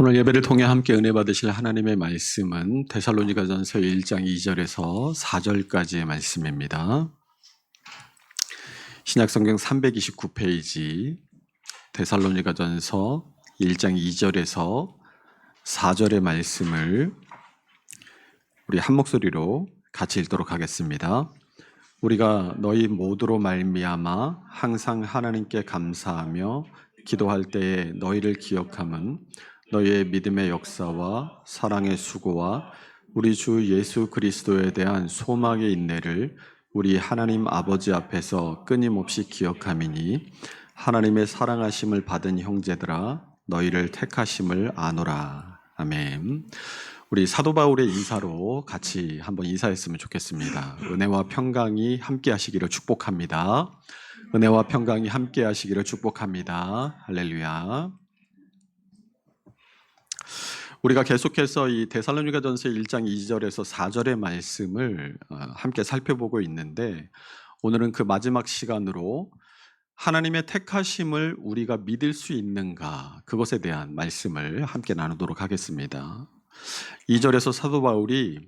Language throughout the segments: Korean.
오늘 예배를 통해 함께 은혜 받으실 하나님의 말씀은 데살로니가전서 1장 2절에서 4절까지의 말씀입니다. 신약성경 329페이지 데살로니가전서 1장 2절에서 4절의 말씀을 우리 한 목소리로 같이 읽도록 하겠습니다. 우리가 너희 모두로 말미암아 항상 하나님께 감사하며 기도할 때에 너희를 기억함은 너희의 믿음의 역사와 사랑의 수고와 우리 주 예수 그리스도에 대한 소망의 인내를 우리 하나님 아버지 앞에서 끊임없이 기억함이니 하나님의 사랑하심을 받은 형제들아 너희를 택하심을 아노라. 아멘. 우리 사도 바울의 인사로 같이 한번 인사했으면 좋겠습니다. 은혜와 평강이 함께 하시기를 축복합니다. 은혜와 평강이 함께 하시기를 축복합니다. 할렐루야. 우리가 계속해서 이 데살로니가전서 1장 2절에서 4절의 말씀을 함께 살펴보고 있는데, 오늘은 그 마지막 시간으로 하나님의 택하심을 우리가 믿을 수 있는가, 그것에 대한 말씀을 함께 나누도록 하겠습니다. 2절에서 사도 바울이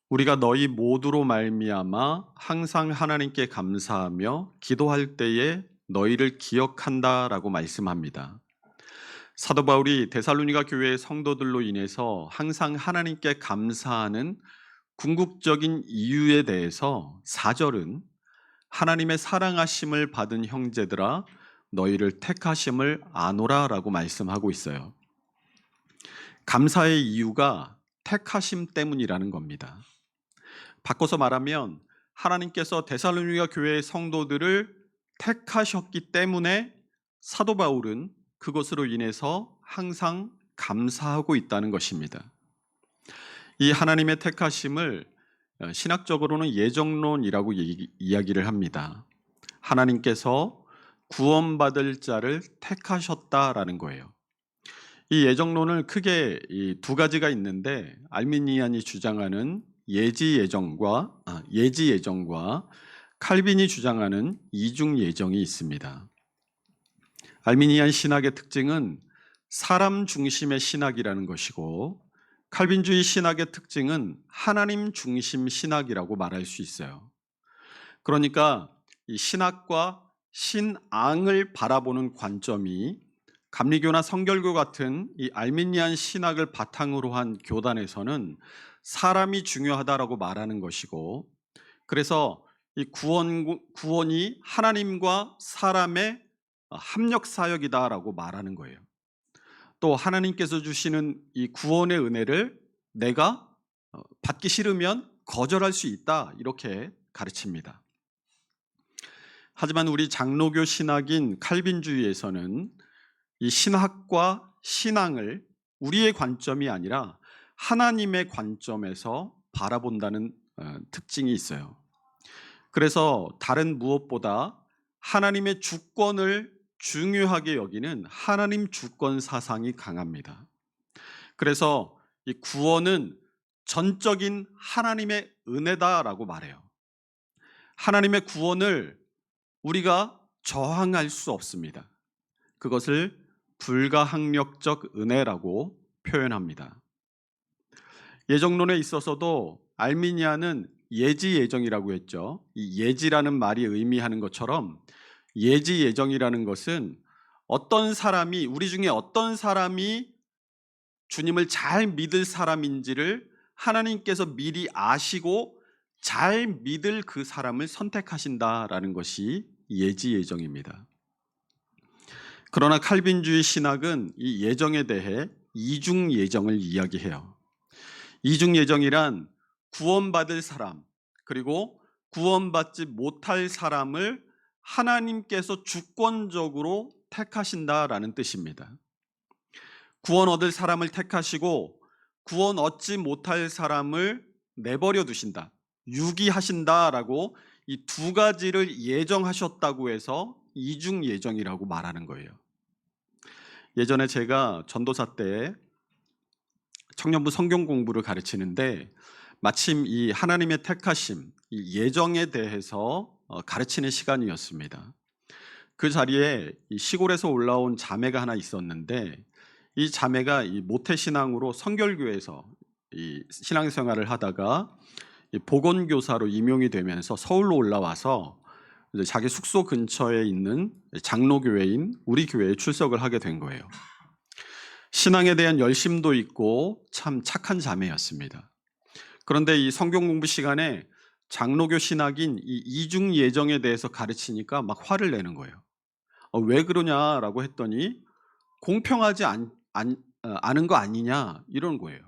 우리가 너희 모두로 말미암아 항상 하나님께 감사하며 기도할 때에 너희를 기억한다라고 말씀합니다. 사도 바울이 데살로니가 교회의 성도들로 인해서 항상 하나님께 감사하는 궁극적인 이유에 대해서 4절은 하나님의 사랑하심을 받은 형제들아 너희를 택하심을 아노라라고 말씀하고 있어요. 감사의 이유가 택하심 때문이라는 겁니다. 바꿔서 말하면 하나님께서 데살로니가 교회의 성도들을 택하셨기 때문에 사도 바울은 그것으로 인해서 항상 감사하고 있다는 것입니다. 이 하나님의 택하심을 신학적으로는 예정론이라고 이야기를 합니다. 하나님께서 구원받을 자를 택하셨다라는 거예요. 이 예정론을 크게 두 가지가 있는데, 알미니안이 주장하는 예지 예정과 칼빈이 주장하는 이중 예정이 있습니다. 알미니안 신학의 특징은 사람 중심의 신학이라는 것이고, 칼빈주의 신학의 특징은 하나님 중심 신학이라고 말할 수 있어요. 그러니까 이 신학과 신앙을 바라보는 관점이 감리교나 성결교 같은 이 알미니안 신학을 바탕으로 한 교단에서는 사람이 중요하다라고 말하는 것이고, 그래서 이 구원이 하나님과 사람의 합력 사역이다라고 말하는 거예요. 또 하나님께서 주시는 이 구원의 은혜를 내가 받기 싫으면 거절할 수 있다, 이렇게 가르칩니다. 하지만 우리 장로교 신학인 칼빈주의에서는 이 신학과 신앙을 우리의 관점이 아니라 하나님의 관점에서 바라본다는 특징이 있어요. 그래서 다른 무엇보다 하나님의 주권을 중요하게 여기는 하나님 주권 사상이 강합니다. 그래서 이 구원은 전적인 하나님의 은혜다라고 말해요. 하나님의 구원을 우리가 저항할 수 없습니다. 그것을 불가항력적 은혜라고 표현합니다. 예정론에 있어서도 알미니아는 예지 예정이라고 했죠. 이 예지라는 말이 의미하는 것처럼 예지 예정이라는 것은 우리 중에 어떤 사람이 주님을 잘 믿을 사람인지를 하나님께서 미리 아시고 잘 믿을 그 사람을 선택하신다라는 것이 예지 예정입니다. 그러나 칼빈주의 신학은 이 예정에 대해 이중 예정을 이야기해요. 이중 예정이란 구원받을 사람, 그리고 구원받지 못할 사람을 하나님께서 주권적으로 택하신다라는 뜻입니다. 구원 얻을 사람을 택하시고 구원 얻지 못할 사람을 내버려 두신다, 유기하신다라고 이 두 가지를 예정하셨다고 해서 이중 예정이라고 말하는 거예요. 예전에 제가 전도사 때 청년부 성경 공부를 가르치는데 마침 이 하나님의 택하심, 이 예정에 대해서 가르치는 시간이었습니다. 그 자리에 이 시골에서 올라온 자매가 하나 있었는데 이 자매가 이 모태신앙으로 성결교회에서 이 신앙생활을 하다가 이 보건교사로 임용이 되면서 서울로 올라와서 이제 자기 숙소 근처에 있는 장로교회인 우리 교회에 출석을 하게 된 거예요. 신앙에 대한 열심도 있고 참 착한 자매였습니다. 그런데 이 성경 공부 시간에 장로교 신학인 이 이중 예정에 대해서 가르치니까 막 화를 내는 거예요. 왜 그러냐라고 했더니 공평하지 않은 거 아니냐 이런 거예요.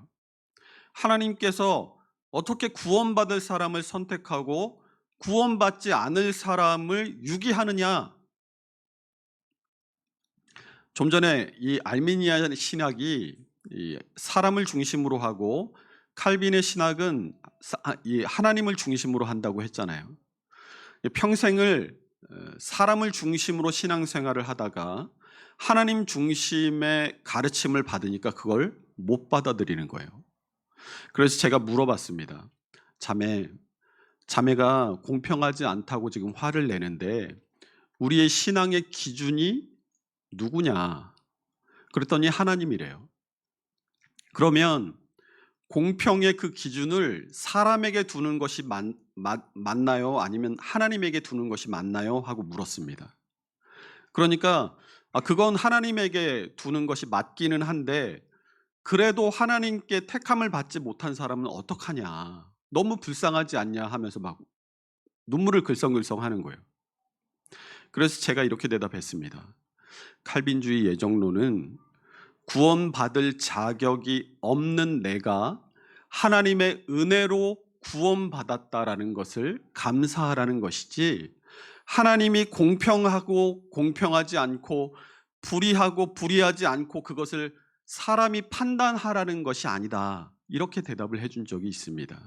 하나님께서 어떻게 구원받을 사람을 선택하고 구원받지 않을 사람을 유기하느냐. 좀 전에 이 알미니아 신학이 이 사람을 중심으로 하고 칼빈의 신학은 이 하나님을 중심으로 한다고 했잖아요. 평생을 사람을 중심으로 신앙생활을 하다가 하나님 중심의 가르침을 받으니까 그걸 못 받아들이는 거예요. 그래서 제가 물어봤습니다. 자매가 공평하지 않다고 지금 화를 내는데 우리의 신앙의 기준이 누구냐? 그랬더니 하나님이래요. 그러면 공평의 그 기준을 사람에게 두는 것이 맞나요? 아니면 하나님에게 두는 것이 맞나요? 하고 물었습니다. 그러니까 그건 하나님에게 두는 것이 맞기는 한데 그래도 하나님께 택함을 받지 못한 사람은 어떡하냐? 너무 불쌍하지 않냐? 하면서 막 눈물을 글썽글썽 하는 거예요. 그래서 제가 이렇게 대답했습니다. 칼빈주의 예정론은 구원받을 자격이 없는 내가 하나님의 은혜로 구원받았다라는 것을 감사하라는 것이지, 하나님이 공평하고 공평하지 않고 불의하고 불의하지 않고 그것을 사람이 판단하라는 것이 아니다. 이렇게 대답을 해준 적이 있습니다.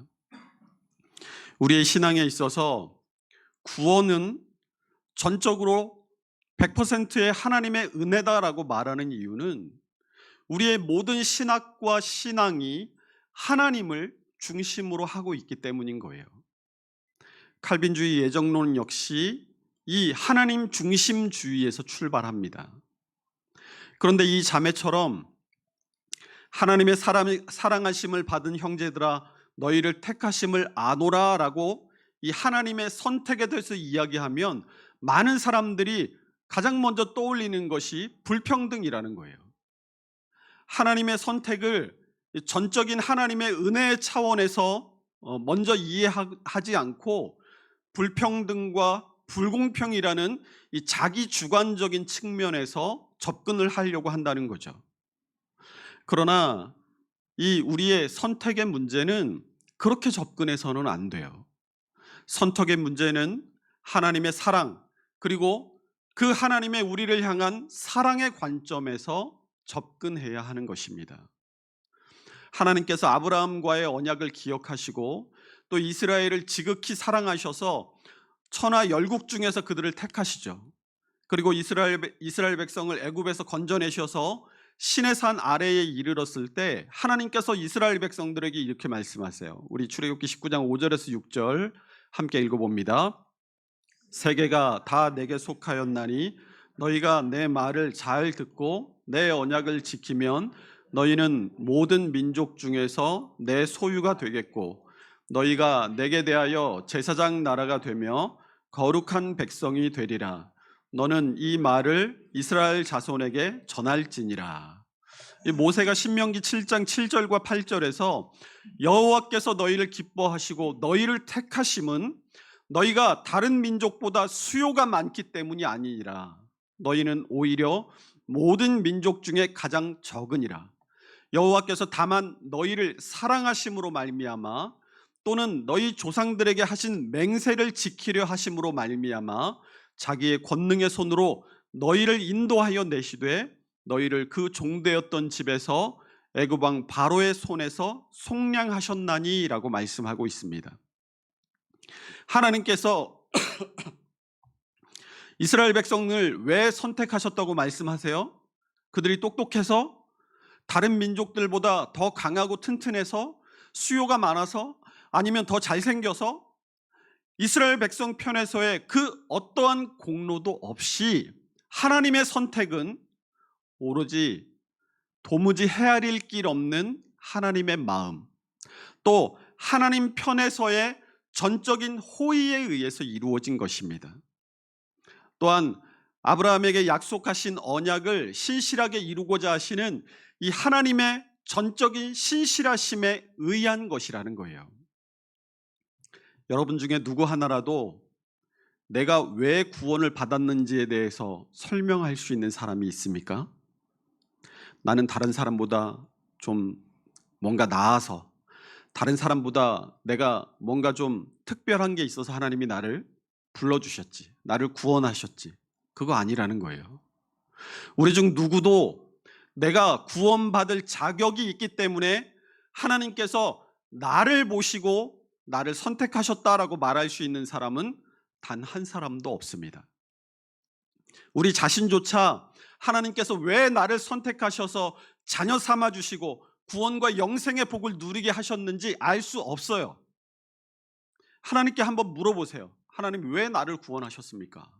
우리의 신앙에 있어서 구원은 전적으로 100%의 하나님의 은혜다라고 말하는 이유는 우리의 모든 신학과 신앙이 하나님을 중심으로 하고 있기 때문인 거예요. 칼빈주의 예정론 역시 이 하나님 중심주의에서 출발합니다. 그런데 이 자매처럼 하나님의 사랑하심을 받은 형제들아 너희를 택하심을 아노라 라고 이 하나님의 선택에 대해서 이야기하면 많은 사람들이 가장 먼저 떠올리는 것이 불평등이라는 거예요. 하나님의 선택을 전적인 하나님의 은혜의 차원에서 먼저 이해하지 않고 불평등과 불공평이라는 이 자기 주관적인 측면에서 접근을 하려고 한다는 거죠. 그러나 이 우리의 선택의 문제는 그렇게 접근해서는 안 돼요. 선택의 문제는 하나님의 사랑, 그리고 그 하나님의 우리를 향한 사랑의 관점에서 접근해야 하는 것입니다. 하나님께서 아브라함과의 언약을 기억하시고 또 이스라엘을 지극히 사랑하셔서 천하 열국 중에서 그들을 택하시죠. 그리고 이스라엘 백성을 애굽에서 건져내셔서 시내산 아래에 이르렀을 때 하나님께서 이스라엘 백성들에게 이렇게 말씀하세요. 우리 출애굽기 19장 5절에서 6절 함께 읽어봅니다. 세계가 다 내게 속하였나니 너희가 내 말을 잘 듣고 내 언약을 지키면 너희는 모든 민족 중에서 내 소유가 되겠고 너희가 내게 대하여 제사장 나라가 되며 거룩한 백성이 되리라. 너는 이 말을 이스라엘 자손에게 전할지니라. 모세가 신명기 7장 7절과 8절에서 여호와께서 너희를 기뻐하시고 너희를 택하심은 너희가 다른 민족보다 수요가 많기 때문이 아니니라. 너희는 오히려 모든 민족 중에 가장 적으니라. 여호와께서 다만 너희를 사랑하심으로 말미암아 또는 너희 조상들에게 하신 맹세를 지키려 하심으로 말미암아 자기의 권능의 손으로 너희를 인도하여 내시되 너희를 그 종되었던 집에서 애굽 왕 바로의 손에서 속량하셨나니라고 말씀하고 있습니다. 하나님께서 이스라엘 백성을 왜 선택하셨다고 말씀하세요? 그들이 똑똑해서 다른 민족들보다 더 강하고 튼튼해서 수요가 많아서 아니면 더 잘생겨서 이스라엘 백성 편에서의 그 어떠한 공로도 없이 하나님의 선택은 오로지 도무지 헤아릴 길 없는 하나님의 마음, 또 하나님 편에서의 전적인 호의에 의해서 이루어진 것입니다. 또한 아브라함에게 약속하신 언약을 신실하게 이루고자 하시는 이 하나님의 전적인 신실하심에 의한 것이라는 거예요. 여러분 중에 누구 하나라도 내가 왜 구원을 받았는지에 대해서 설명할 수 있는 사람이 있습니까? 나는 다른 사람보다 좀 뭔가 나아서, 다른 사람보다 내가 뭔가 좀 특별한 게 있어서 하나님이 나를 불러주셨지, 나를 구원하셨지. 그거 아니라는 거예요. 우리 중 누구도 내가 구원받을 자격이 있기 때문에 하나님께서 나를 보시고 나를 선택하셨다라고 말할 수 있는 사람은 단 한 사람도 없습니다. 우리 자신조차 하나님께서 왜 나를 선택하셔서 자녀 삼아 주시고 구원과 영생의 복을 누리게 하셨는지 알 수 없어요. 하나님께 한번 물어보세요. 하나님 왜 나를 구원하셨습니까?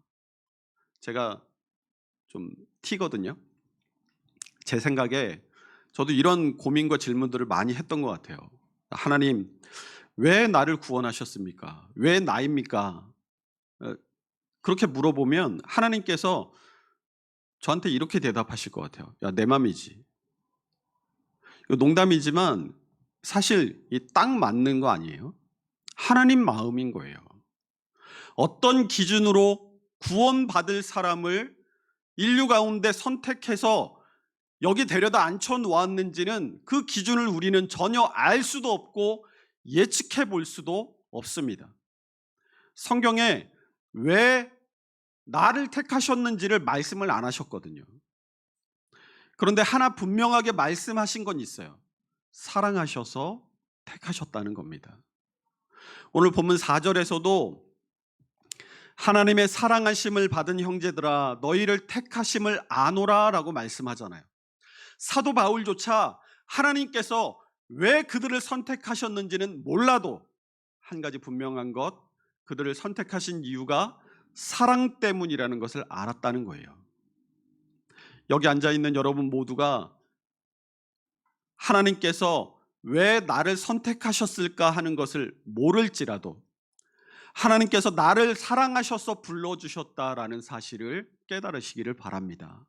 제가 좀 튀거든요. 제 생각에 저도 이런 고민과 질문들을 많이 했던 것 같아요. 하나님 왜 나를 구원하셨습니까? 왜 나입니까? 그렇게 물어보면 하나님께서 저한테 이렇게 대답하실 것 같아요. 야, 내 맘이지. 이거 농담이지만 사실 이 딱 맞는 거 아니에요? 하나님 마음인 거예요. 어떤 기준으로 구원받을 사람을 인류 가운데 선택해서 여기 데려다 앉혀 놓았는지는 그 기준을 우리는 전혀 알 수도 없고 예측해 볼 수도 없습니다. 성경에 왜 나를 택하셨는지를 말씀을 안 하셨거든요. 그런데 하나 분명하게 말씀하신 건 있어요. 사랑하셔서 택하셨다는 겁니다. 오늘 본문 4절에서도 하나님의 사랑하심을 받은 형제들아 너희를 택하심을 아노라 라고 말씀하잖아요. 사도 바울조차 하나님께서 왜 그들을 선택하셨는지는 몰라도 한 가지 분명한 것, 그들을 선택하신 이유가 사랑 때문이라는 것을 알았다는 거예요. 여기 앉아있는 여러분 모두가 하나님께서 왜 나를 선택하셨을까 하는 것을 모를지라도 하나님께서 나를 사랑하셔서 불러주셨다라는 사실을 깨달으시기를 바랍니다.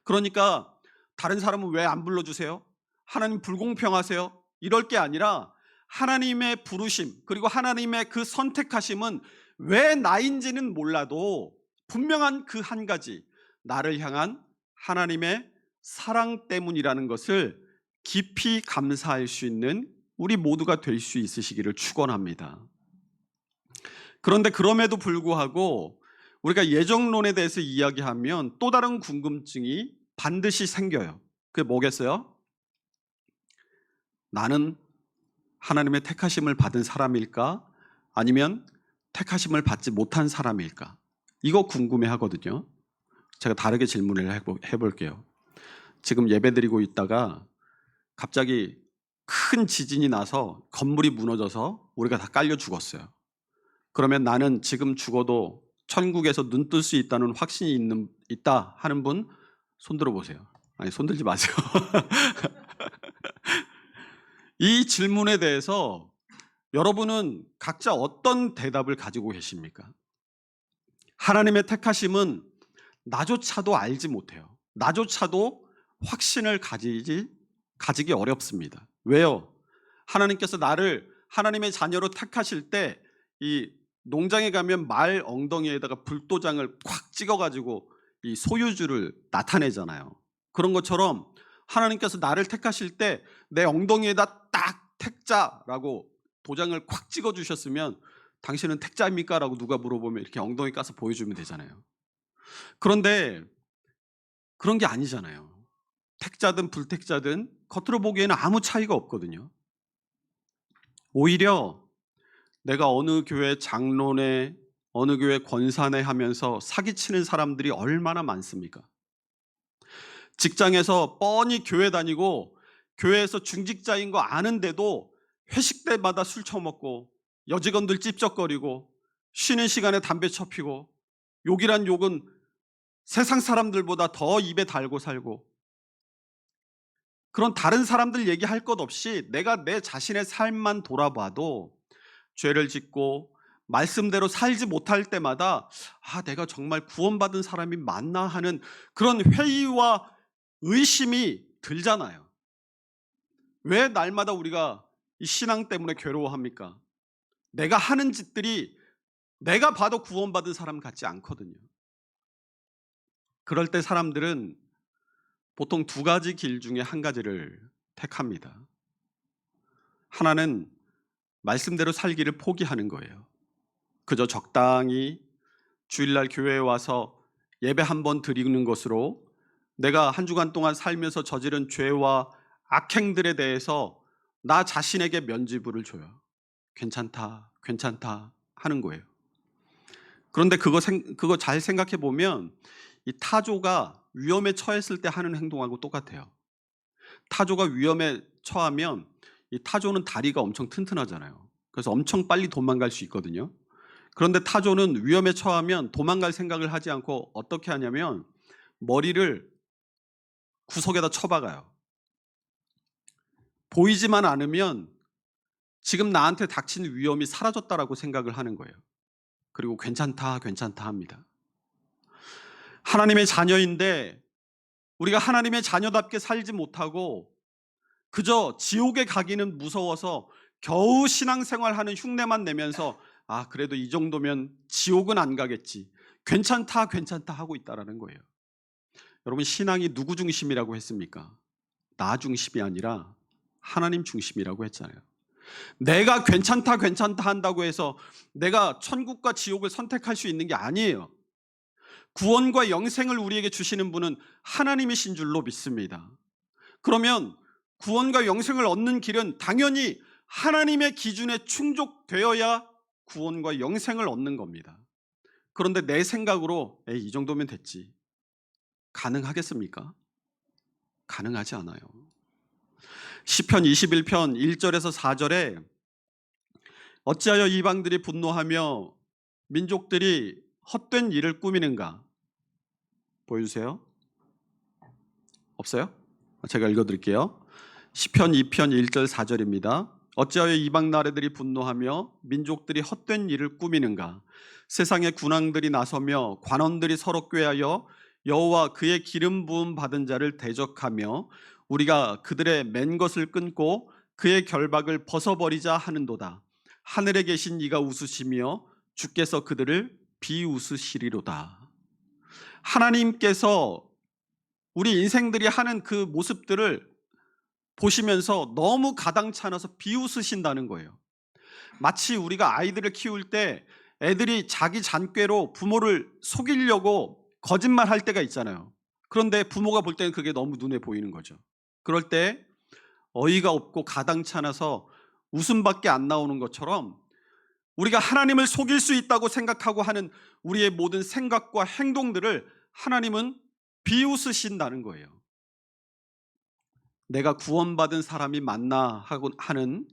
그러니까 다른 사람은 왜 안 불러주세요? 하나님 불공평하세요? 이럴 게 아니라 하나님의 부르심 그리고 하나님의 그 선택하심은 왜 나인지는 몰라도 분명한 그 한 가지, 나를 향한 하나님의 사랑 때문이라는 것을 깊이 감사할 수 있는 우리 모두가 될 수 있으시기를 축원합니다. 그런데 그럼에도 불구하고 우리가 예정론에 대해서 이야기하면 또 다른 궁금증이 반드시 생겨요. 그게 뭐겠어요? 나는 하나님의 택하심을 받은 사람일까? 아니면 택하심을 받지 못한 사람일까? 이거 궁금해 하거든요. 제가 다르게 질문을 해볼게요. 지금 예배드리고 있다가 갑자기 큰 지진이 나서 건물이 무너져서 우리가 다 깔려 죽었어요. 그러면 나는 지금 죽어도 천국에서 눈 뜰 수 있다는 확신이 있다 하는 분 손 들어보세요. 아니, 손 들지 마세요. 이 질문에 대해서 여러분은 각자 어떤 대답을 가지고 계십니까? 하나님의 택하심은 나조차도 알지 못해요. 나조차도 확신을 가지기 어렵습니다. 왜요? 하나님께서 나를 하나님의 자녀로 택하실 때 이 농장에 가면 말 엉덩이에다가 불도장을 콱 찍어가지고 이 소유주를 나타내잖아요. 그런 것처럼 하나님께서 나를 택하실 때 내 엉덩이에다 딱 택자라고 도장을 콱 찍어주셨으면 당신은 택자입니까? 라고 누가 물어보면 이렇게 엉덩이 까서 보여주면 되잖아요. 그런데 그런 게 아니잖아요. 택자든 불택자든 겉으로 보기에는 아무 차이가 없거든요. 오히려 내가 어느 교회 장로네, 어느 교회 권사네 하면서 사기치는 사람들이 얼마나 많습니까? 직장에서 뻔히 교회 다니고 교회에서 중직자인 거 아는데도 회식 때마다 술 처먹고 여직원들 찝쩍거리고 쉬는 시간에 담배 쳐피고 욕이란 욕은 세상 사람들보다 더 입에 달고 살고 그런 다른 사람들 얘기할 것 없이 내가 내 자신의 삶만 돌아봐도 죄를 짓고 말씀대로 살지 못할 때마다 내가 정말 구원받은 사람이 맞나 하는 그런 회의와 의심이 들잖아요. 왜 날마다 우리가 이 신앙 때문에 괴로워합니까? 내가 하는 짓들이 내가 봐도 구원받은 사람 같지 않거든요. 그럴 때 사람들은 보통 두 가지 길 중에 한 가지를 택합니다. 하나는 말씀대로 살기를 포기하는 거예요. 그저 적당히 주일날 교회에 와서 예배 한 번 드리는 것으로 내가 한 주간 동안 살면서 저지른 죄와 악행들에 대해서 나 자신에게 면죄부를 줘요. 괜찮다, 괜찮다 하는 거예요. 그런데 그거 잘 생각해 보면 이 타조가 위험에 처했을 때 하는 행동하고 똑같아요. 타조가 위험에 처하면 이 타조는 다리가 엄청 튼튼하잖아요. 그래서 엄청 빨리 도망갈 수 있거든요. 그런데 타조는 위험에 처하면 도망갈 생각을 하지 않고 어떻게 하냐면 머리를 구석에다 쳐박아요. 보이지만 않으면 지금 나한테 닥친 위험이 사라졌다라고 생각을 하는 거예요. 그리고 괜찮다, 괜찮다 합니다. 하나님의 자녀인데 우리가 하나님의 자녀답게 살지 못하고 그저 지옥에 가기는 무서워서 겨우 신앙생활하는 흉내만 내면서 그래도 이 정도면 지옥은 안 가겠지. 괜찮다, 괜찮다 하고 있다라는 거예요. 여러분, 신앙이 누구 중심이라고 했습니까? 나 중심이 아니라 하나님 중심이라고 했잖아요. 내가 괜찮다, 괜찮다 한다고 해서 내가 천국과 지옥을 선택할 수 있는 게 아니에요. 구원과 영생을 우리에게 주시는 분은 하나님이신 줄로 믿습니다. 그러면 구원과 영생을 얻는 길은 당연히 하나님의 기준에 충족되어야 구원과 영생을 얻는 겁니다. 그런데 내 생각으로 이 정도면 됐지. 가능하겠습니까? 가능하지 않아요. 시편 21편 1절에서 4절에 어찌하여 이방들이 분노하며 민족들이 헛된 일을 꾸미는가? 보여주세요. 없어요? 제가 읽어드릴게요. 시편 2편 1절 4절입니다. 어찌하여 이방 나라들이 분노하며 민족들이 헛된 일을 꾸미는가? 세상의 군왕들이 나서며 관원들이 서로 꾀하여 여호와 그의 기름 부음 받은 자를 대적하며 우리가 그들의 맨 것을 끊고 그의 결박을 벗어버리자 하는도다. 하늘에 계신 이가 웃으시며 주께서 그들을 비웃으시리로다. 하나님께서 우리 인생들이 하는 그 모습들을 보시면서 너무 가당치 않아서 비웃으신다는 거예요. 마치 우리가 아이들을 키울 때 애들이 자기 잔꾀로 부모를 속이려고 거짓말할 때가 있잖아요. 그런데 부모가 볼 때는 그게 너무 눈에 보이는 거죠. 그럴 때 어이가 없고 가당치 않아서 웃음밖에 안 나오는 것처럼 우리가 하나님을 속일 수 있다고 생각하고 하는 우리의 모든 생각과 행동들을 하나님은 비웃으신다는 거예요. 내가 구원받은 사람이 맞나 하고 하는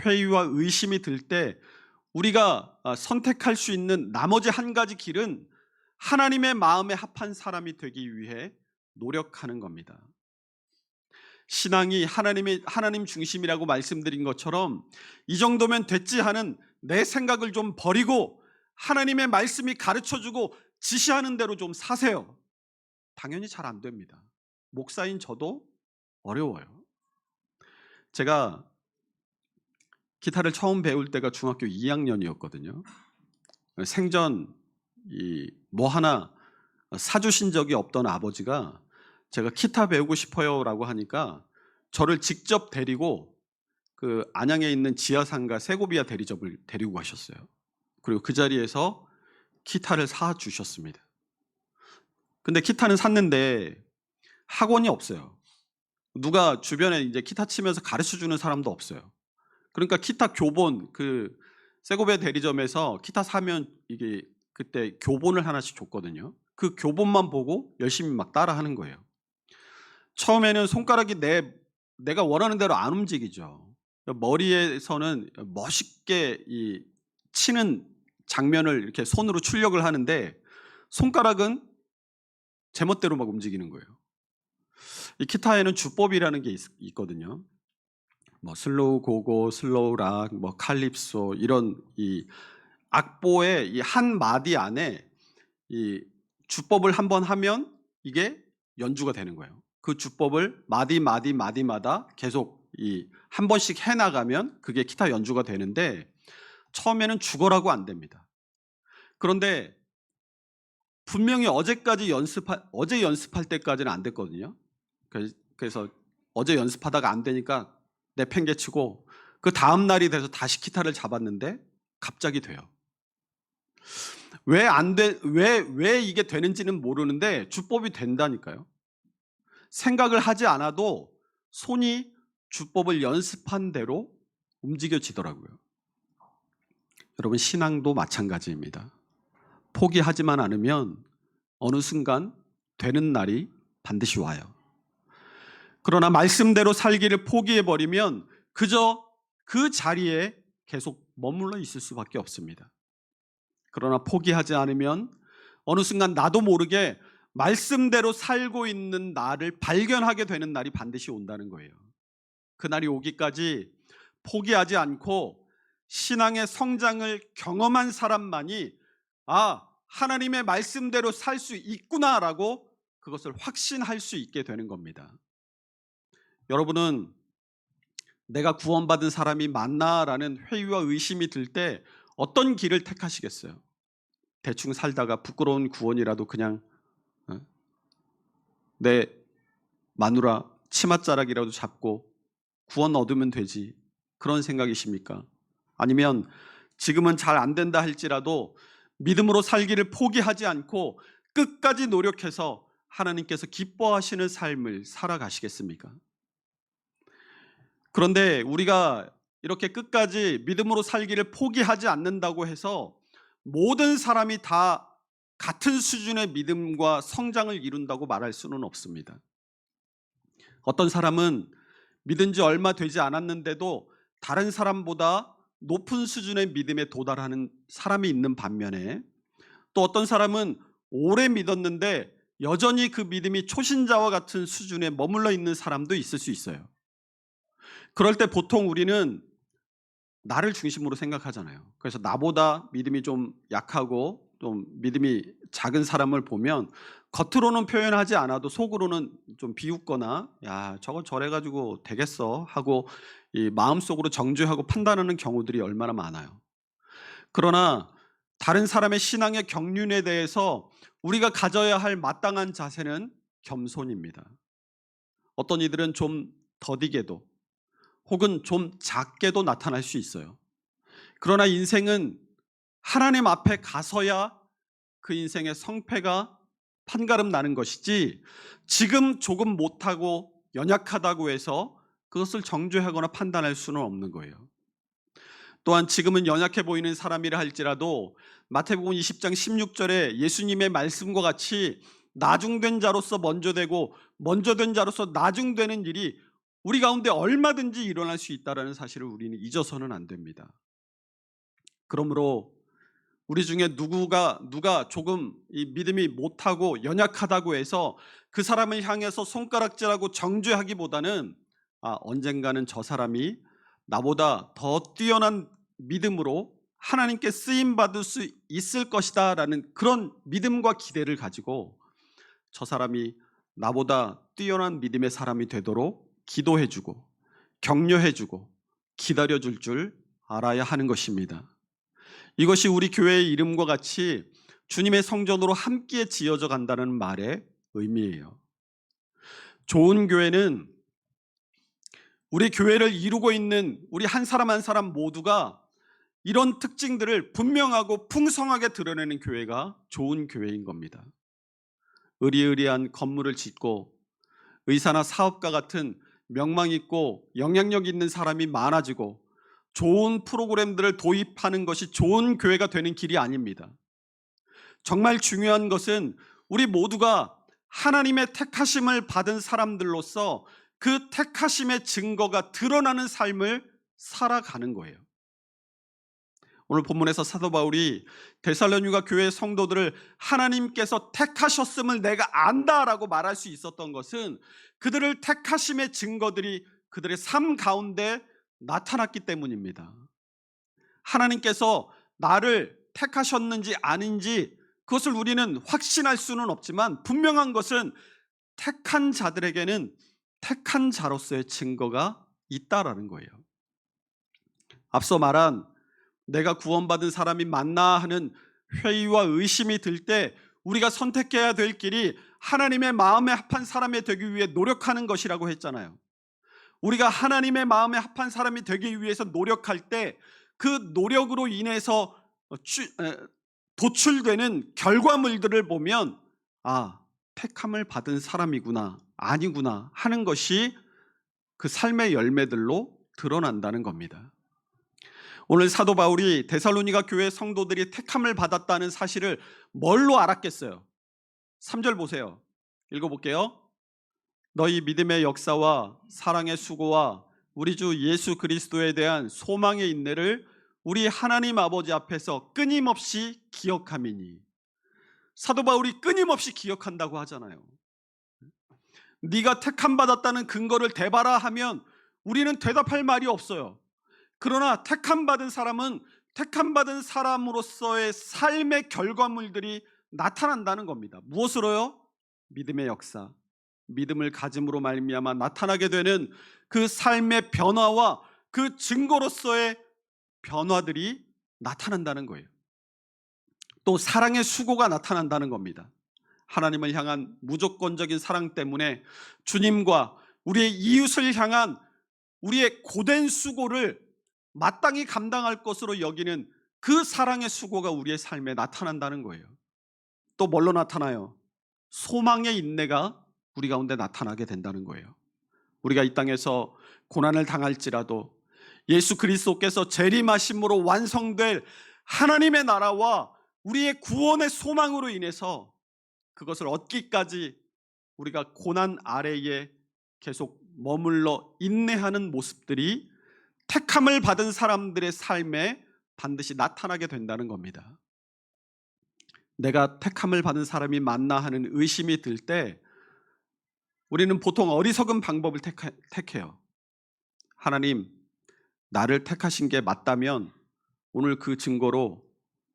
회의와 의심이 들 때 우리가 선택할 수 있는 나머지 한 가지 길은 하나님의 마음에 합한 사람이 되기 위해 노력하는 겁니다. 신앙이 하나님 중심이라고 말씀드린 것처럼 이 정도면 됐지 하는 내 생각을 좀 버리고 하나님의 말씀이 가르쳐주고 지시하는 대로 좀 사세요. 당연히 잘 안 됩니다. 목사인 저도 어려워요. 제가 기타를 처음 배울 때가 중학교 2학년이었거든요. 생전 뭐 하나 사주신 적이 없던 아버지가 제가 기타 배우고 싶어요라고 하니까 저를 직접 데리고 그 안양에 있는 지하상가 세고비아 대리점을 데리고 가셨어요. 그리고 그 자리에서 기타를 사 주셨습니다. 근데 기타는 샀는데 학원이 없어요. 누가 주변에 이제 기타 치면서 가르쳐 주는 사람도 없어요. 그러니까 기타 교본, 그 세고비아 대리점에서 기타 사면 이게 그때 교본을 하나씩 줬거든요. 그 교본만 보고 열심히 막 따라 하는 거예요. 처음에는 손가락이 내가 원하는 대로 안 움직이죠. 머리에서는 멋있게 이 치는 장면을 이렇게 손으로 출력을 하는데 손가락은 제멋대로 막 움직이는 거예요. 이 기타에는 주법이라는 게 있거든요. 뭐 슬로우 고고, 슬로우 락, 뭐 칼립소 이런 이 악보의 이 한 마디 안에 이 주법을 한번 하면 이게 연주가 되는 거예요. 그 주법을 마디마다 계속 이 한 번씩 해 나가면 그게 기타 연주가 되는데 처음에는 죽어라고 안 됩니다. 그런데 분명히 어제 연습할 때까지는 안 됐거든요. 그래서 어제 연습하다가 안 되니까 내팽개치고 그 다음 날이 돼서 다시 기타를 잡았는데 갑자기 돼요. 왜 이게 되는지는 모르는데 주법이 된다니까요. 생각을 하지 않아도 손이 주법을 연습한 대로 움직여지더라고요. 여러분, 신앙도 마찬가지입니다. 포기하지만 않으면 어느 순간 되는 날이 반드시 와요. 그러나 말씀대로 살기를 포기해버리면 그저 그 자리에 계속 머물러 있을 수밖에 없습니다. 그러나 포기하지 않으면 어느 순간 나도 모르게 말씀대로 살고 있는 나를 발견하게 되는 날이 반드시 온다는 거예요. 그 날이 오기까지 포기하지 않고 신앙의 성장을 경험한 사람만이 하나님의 말씀대로 살 수 있구나라고 그것을 확신할 수 있게 되는 겁니다. 여러분은 내가 구원받은 사람이 맞나라는 회의와 의심이 들 때 어떤 길을 택하시겠어요? 대충 살다가 부끄러운 구원이라도 그냥 내 마누라 치맛자락이라도 잡고 구원 얻으면 되지, 그런 생각이십니까? 아니면 지금은 잘 안 된다 할지라도 믿음으로 살기를 포기하지 않고 끝까지 노력해서 하나님께서 기뻐하시는 삶을 살아가시겠습니까? 그런데 우리가 이렇게 끝까지 믿음으로 살기를 포기하지 않는다고 해서 모든 사람이 다 같은 수준의 믿음과 성장을 이룬다고 말할 수는 없습니다. 어떤 사람은 믿은 지 얼마 되지 않았는데도 다른 사람보다 높은 수준의 믿음에 도달하는 사람이 있는 반면에, 또 어떤 사람은 오래 믿었는데 여전히 그 믿음이 초신자와 같은 수준에 머물러 있는 사람도 있을 수 있어요. 그럴 때 보통 우리는 나를 중심으로 생각하잖아요. 그래서 나보다 믿음이 좀 약하고 좀 믿음이 작은 사람을 보면 겉으로는 표현하지 않아도 속으로는 좀 비웃거나 야, 저거 저래가지고 되겠어 하고 이 마음속으로 정죄하고 판단하는 경우들이 얼마나 많아요. 그러나 다른 사람의 신앙의 경륜에 대해서 우리가 가져야 할 마땅한 자세는 겸손입니다. 어떤 이들은 좀 더디게도 혹은 좀 작게도 나타날 수 있어요. 그러나 인생은 하나님 앞에 가서야 그 인생의 성패가 판가름 나는 것이지, 지금 조금 못하고 연약하다고 해서 그것을 정죄하거나 판단할 수는 없는 거예요. 또한 지금은 연약해 보이는 사람이라 할지라도 마태복음 20장 16절에 예수님의 말씀과 같이 나중된 자로서 먼저 되고 먼저 된 자로서 나중되는 일이 우리 가운데 얼마든지 일어날 수 있다는 사실을 우리는 잊어서는 안 됩니다. 그러므로 우리 중에 누가 조금 이 믿음이 못하고 연약하다고 해서 그 사람을 향해서 손가락질하고 정죄하기보다는 언젠가는 저 사람이 나보다 더 뛰어난 믿음으로 하나님께 쓰임받을 수 있을 것이다 라는 그런 믿음과 기대를 가지고 저 사람이 나보다 뛰어난 믿음의 사람이 되도록 기도해주고 격려해주고 기다려줄 줄 알아야 하는 것입니다. 이것이 우리 교회의 이름과 같이 주님의 성전으로 함께 지어져 간다는 말의 의미예요. 좋은 교회는 우리 교회를 이루고 있는 우리 한 사람 한 사람 모두가 이런 특징들을 분명하고 풍성하게 드러내는 교회가 좋은 교회인 겁니다. 의리의리한 건물을 짓고 의사나 사업가 같은 명망 있고 영향력 있는 사람이 많아지고 좋은 프로그램들을 도입하는 것이 좋은 교회가 되는 길이 아닙니다. 정말 중요한 것은 우리 모두가 하나님의 택하심을 받은 사람들로서 그 택하심의 증거가 드러나는 삶을 살아가는 거예요. 오늘 본문에서 사도 바울이 데살로니가 교회 성도들을 하나님께서 택하셨음을 내가 안다라고 말할 수 있었던 것은 그들을 택하심의 증거들이 그들의 삶 가운데 나타났기 때문입니다. 하나님께서 나를 택하셨는지 아닌지 그것을 우리는 확신할 수는 없지만 분명한 것은 택한 자들에게는 택한 자로서의 증거가 있다라는 거예요. 앞서 말한 내가 구원받은 사람이 맞나 하는 회의와 의심이 들 때 우리가 선택해야 될 길이 하나님의 마음에 합한 사람이 되기 위해 노력하는 것이라고 했잖아요. 우리가 하나님의 마음에 합한 사람이 되기 위해서 노력할 때 그 노력으로 인해서 도출되는 결과물들을 보면 택함을 받은 사람이구나, 아니구나 하는 것이 그 삶의 열매들로 드러난다는 겁니다. 오늘 사도 바울이 데살로니가 교회 성도들이 택함을 받았다는 사실을 뭘로 알았겠어요? 3절 보세요. 읽어볼게요. 너희 믿음의 역사와 사랑의 수고와 우리 주 예수 그리스도에 대한 소망의 인내를 우리 하나님 아버지 앞에서 끊임없이 기억함이니. 사도 바울이 끊임없이 기억한다고 하잖아요. 네가 택함 받았다는 근거를 대봐라 하면 우리는 대답할 말이 없어요. 그러나 택함 받은 사람은 택함 받은 사람으로서의 삶의 결과물들이 나타난다는 겁니다. 무엇으로요? 믿음의 역사, 믿음을 가짐으로 말미암아 나타나게 되는 그 삶의 변화와 그 증거로서의 변화들이 나타난다는 거예요. 또 사랑의 수고가 나타난다는 겁니다. 하나님을 향한 무조건적인 사랑 때문에 주님과 우리의 이웃을 향한 우리의 고된 수고를 마땅히 감당할 것으로 여기는 그 사랑의 수고가 우리의 삶에 나타난다는 거예요. 또 뭘로 나타나요? 소망의 인내가 우리 가운데 나타나게 된다는 거예요. 우리가 이 땅에서 고난을 당할지라도 예수 그리스도께서 재림하심으로 완성될 하나님의 나라와 우리의 구원의 소망으로 인해서 그것을 얻기까지 우리가 고난 아래에 계속 머물러 인내하는 모습들이 택함을 받은 사람들의 삶에 반드시 나타나게 된다는 겁니다. 내가 택함을 받은 사람이 맞나 하는 의심이 들 때 우리는 보통 어리석은 방법을 택해요. 하나님, 나를 택하신 게 맞다면 오늘 그 증거로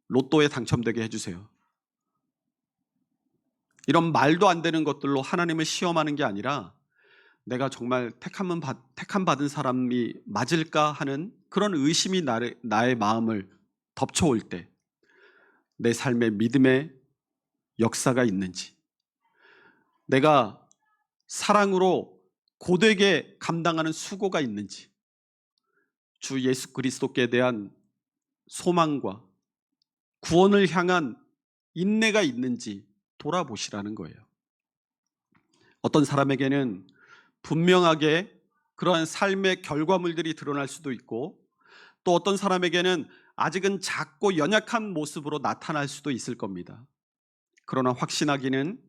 로또에 당첨되게 해주세요. 이런 말도 안 되는 것들로 하나님을 시험하는 게 아니라 내가 정말 택함 받은 사람이 맞을까 하는 그런 의심이 나의 마음을 덮쳐올 때 내 삶에 믿음의 역사가 있는지, 내가 사랑으로 고되게 감당하는 수고가 있는지, 주 예수 그리스도께 대한 소망과 구원을 향한 인내가 있는지 돌아보시라는 거예요. 어떤 사람에게는 분명하게 그러한 삶의 결과물들이 드러날 수도 있고 또 어떤 사람에게는 아직은 작고 연약한 모습으로 나타날 수도 있을 겁니다. 그러나 확신하기는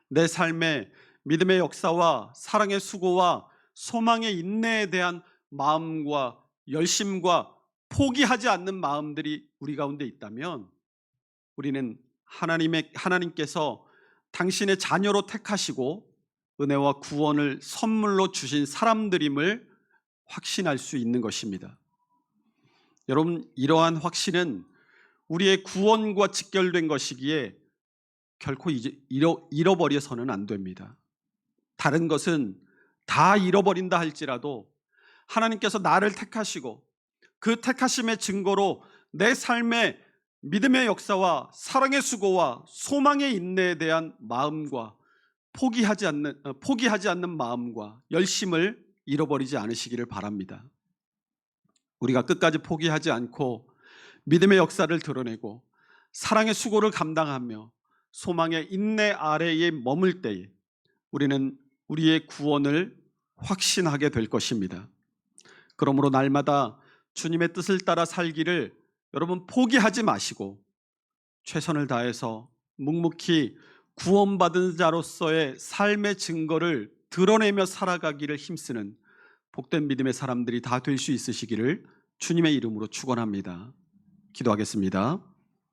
내 삶의 믿음의 역사와 사랑의 수고와 소망의 인내에 대한 마음과 열심과 포기하지 않는 마음들이 우리 가운데 있다면 우리는 하나님께서 당신의 자녀로 택하시고 은혜와 구원을 선물로 주신 사람들임을 확신할 수 있는 것입니다. 여러분, 이러한 확신은 우리의 구원과 직결된 것이기에 결코 잃어버려서는 안 됩니다. 다른 것은 다 잃어버린다 할지라도 하나님께서 나를 택하시고 그 택하심의 증거로 내 삶의 믿음의 역사와 사랑의 수고와 소망의 인내에 대한 마음과 포기하지 않는 마음과 열심을 잃어버리지 않으시기를 바랍니다. 우리가 끝까지 포기하지 않고 믿음의 역사를 드러내고 사랑의 수고를 감당하며 소망의 인내 아래에 머물 때에 우리는 우리의 구원을 확신하게 될 것입니다. 그러므로 날마다 주님의 뜻을 따라 살기를 여러분 포기하지 마시고 최선을 다해서 묵묵히 구원받은 자로서의 삶의 증거를 드러내며 살아가기를 힘쓰는 복된 믿음의 사람들이 다 될 수 있으시기를 주님의 이름으로 축원합니다. 기도하겠습니다.